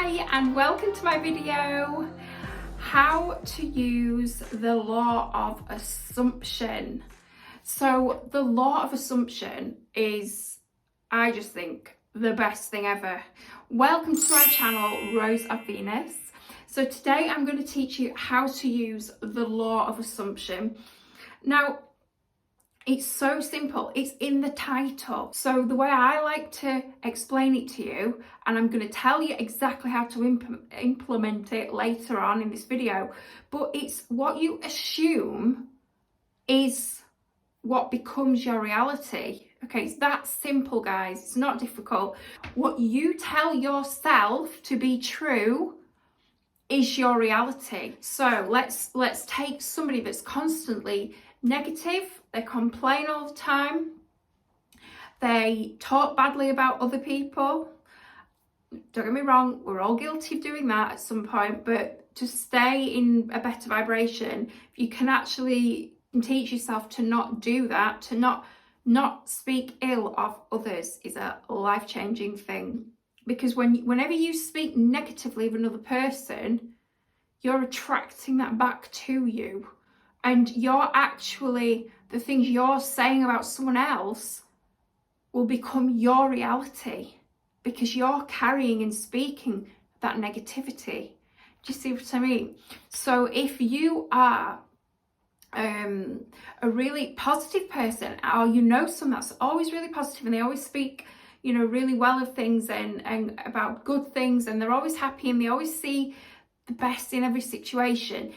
Hi and welcome to my video, how to use the law of assumption. So the law of assumption is, I just think, the best thing ever. Welcome to my channel, Rose of Venus. So today I'm going to teach you how to use the law of assumption. Now, it's so simple, it's in the title. So the way I like to explain it to you, and I'm going to tell you exactly how to implement it later on in this video, but it's what you assume is what becomes your reality. Okay, it's that simple, guys. It's not difficult. What you tell yourself to be true is your reality. So let's take somebody that's constantly negative, they complain all the time, they talk badly about other people. Don't get me wrong, we're all guilty of doing that at some point, but to stay in a better vibration, if you can actually teach yourself to not do that, to not speak ill of others, is a life-changing thing. Because whenever you speak negatively of another person, you're attracting that back to you. And you're actually, the things you're saying about someone else will become your reality because you're carrying and speaking that negativity. Do you see what I mean? So if you are a really positive person, or you know someone that's always really positive and they always speak, you know, really well of things and about good things, and they're always happy and they always see the best in every situation,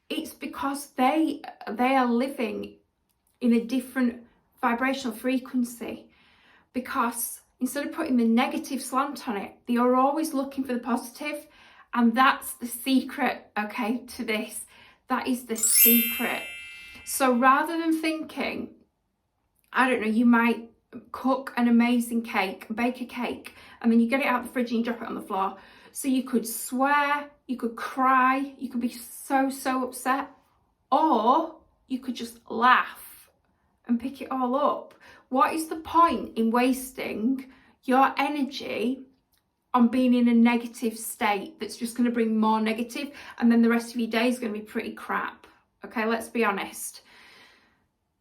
it's because they are living in a different vibrational frequency. Because instead of putting the negative slant on it, they are always looking for the positive. And that's the secret, okay, to this. That is the secret. So rather than thinking, I don't know, you might cook an amazing cake, bake a cake, and then you get it out of the fridge and you drop it on the floor. So you could swear, you could cry, you could be so upset, or you could just laugh and pick it all up. What is the point in wasting your energy on being in a negative state that's just going to bring more negative, and then the rest of your day is going to be pretty crap? Okay, let's be honest.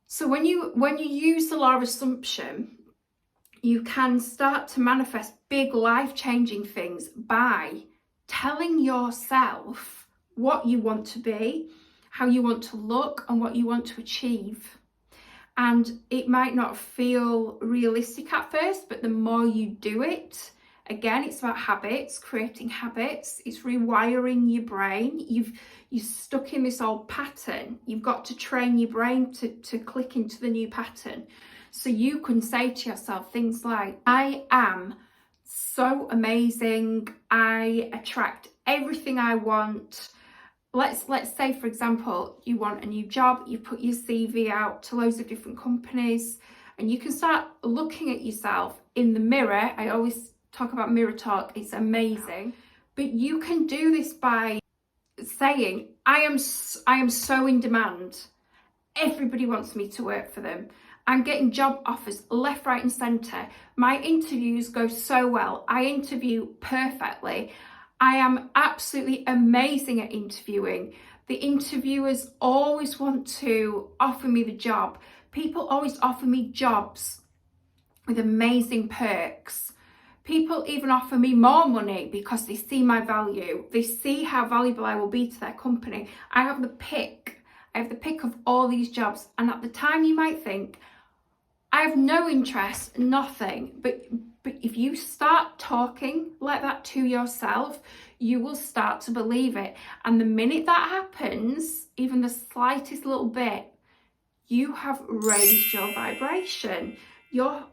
So when you use the law of assumption, you can start to manifest big life-changing things by telling yourself what you want to be, how you want to look, and what you want to achieve. And it might not feel realistic at first, but the more you do it, again, it's about habits, creating habits. It's rewiring your brain. You're stuck in this old pattern. You've got to train your brain to click into the new pattern. So you can say to yourself things like, I am so amazing. I attract everything I want. Let's say, for example, you want a new job. You put your CV out to loads of different companies, and you can start looking at yourself in the mirror. I always talk about mirror talk. It's amazing. But you can do this by saying, I am so in demand. Everybody wants me to work for them. I'm getting job offers left, right and centre. My interviews go so well. I interview perfectly. I am absolutely amazing at interviewing. The interviewers always want to offer me the job. People always offer me jobs with amazing perks. People even offer me more money because they see my value. They see how valuable I will be to their company. I have the pick of all these jobs. And at the time you might think, I have no interest, nothing. But if you start talking like that to yourself, you will start to believe it. And the minute that happens, even the slightest little bit, you have raised your vibration. Your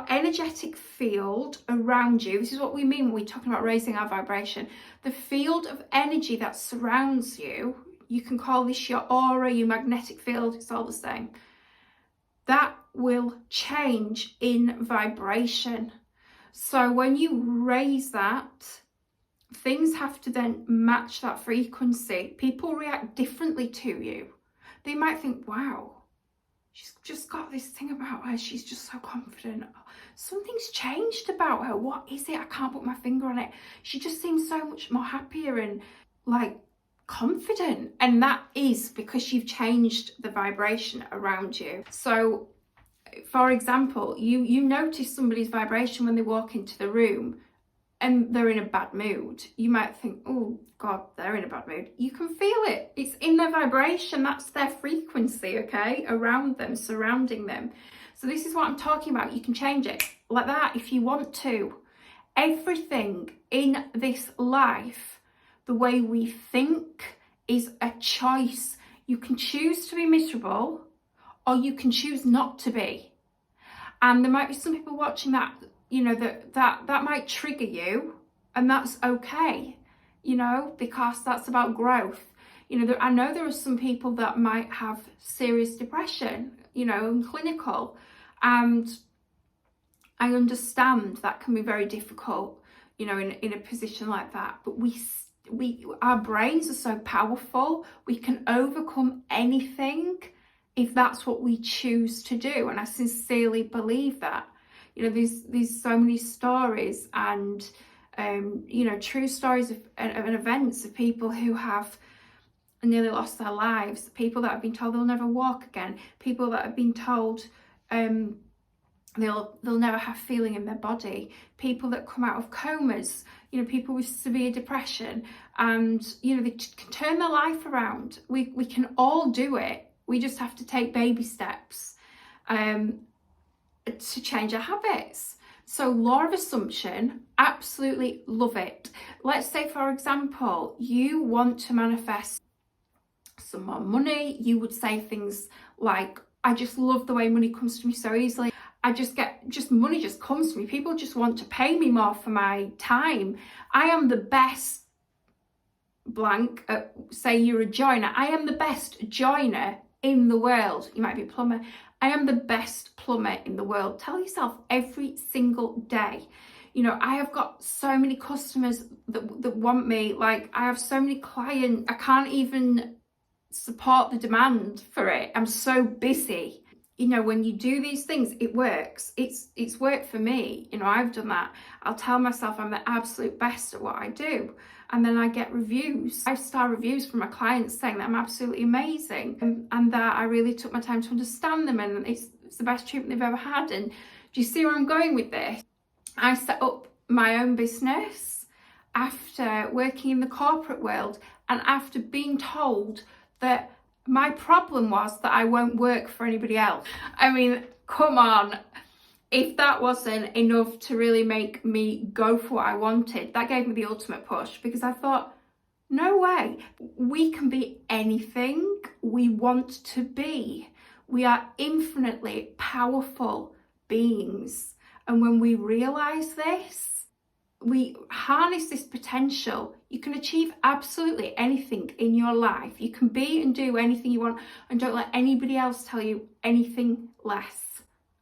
energetic field around you, this is what we mean when we're talking about raising our vibration. The field of energy that surrounds you, you can call this your aura, your magnetic field, it's all the same. That will change in vibration. So when you raise that, things have to then match that frequency. People react differently to you. They might think, wow, she's just got this thing about her. She's just so confident. Something's changed about her. What is it? I can't put my finger on it. She just seems so much more happier and like confident. And that is because you've changed the vibration around you. So for example, you notice somebody's vibration when they walk into the room and they're in a bad mood. You might think, oh God, they're in a bad mood. You can feel it. It's in their vibration. That's their frequency, okay? Around them, surrounding them. So this is what I'm talking about. You can change it like that if you want to. Everything in this life, the way we think, is a choice. You can choose to be miserable or you can choose not to be. And there might be some people watching that, you know, that might trigger you, and that's okay, you know, because that's about growth. You know, I know there are some people that might have serious depression, you know, and clinical, and I understand that can be very difficult, you know, in a position like that. But our brains are so powerful. We can overcome anything if that's what we choose to do, and I sincerely believe that. You know, there's so many stories and you know, true stories of events of people who have nearly lost their lives, people that have been told they'll never walk again, people that have been told they'll never have feeling in their body, people that come out of comas, you know, people with severe depression, and you know, they can turn their life around. We can all do it. We just have to take baby steps to change our habits. So law of assumption, absolutely love it. Let's say, for example, you want to manifest some more money. You would say things like, I just love the way money comes to me so easily. Money just comes to me. People just want to pay me more for my time. I am the best blank. Say you're a joiner. I am the best joiner in the world. You might be a plumber. I am the best plumber in the world. Tell yourself every single day. You know, I have got so many customers that want me. Like, I have so many clients. I can't even support the demand for it. I'm so busy. You know, when you do these things, it works. It's worked for me. You know, I've done that. I'll tell myself I'm the absolute best at what I do. And then I get reviews, 5-star reviews from my clients saying that I'm absolutely amazing and that I really took my time to understand them, and it's the best treatment they've ever had. And do you see where I'm going with this? I set up my own business after working in the corporate world and after being told that my problem was that I won't work for anybody else. I mean, come on. If that wasn't enough to really make me go for what I wanted, that gave me the ultimate push, because I thought, no way, we can be anything we want to be. We are infinitely powerful beings. And when we realize this, we harness this potential, you can achieve absolutely anything in your life. You can be and do anything you want, and don't let anybody else tell you anything less.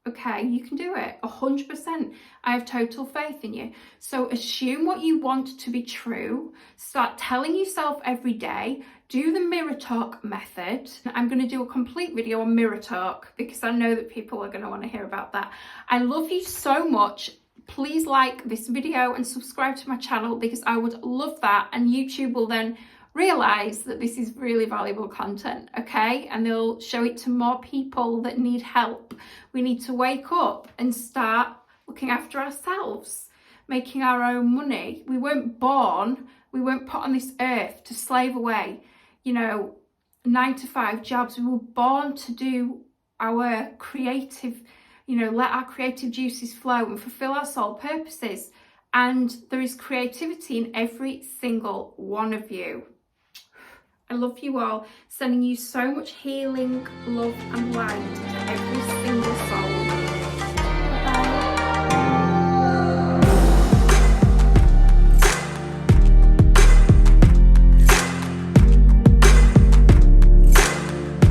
Okay, you can do it 100%. I have total faith in you. So assume what you want to be true. Start telling yourself every day. Do the mirror talk method. I'm going to do a complete video on mirror talk because I know that people are going to want to hear about that. I love you so much. Please like this video and subscribe to my channel because I would love that, and YouTube will then realize that this is really valuable content, okay? And they'll show it to more people that need help. We need to wake up and start looking after ourselves, making our own money. We weren't put on this earth to slave away, you know, 9-to-5 jobs. We were born to do our creative, you know, let our creative juices flow and fulfill our soul purposes. And there is creativity in every single one of you. I love you all, sending you so much healing, love and light to every single soul.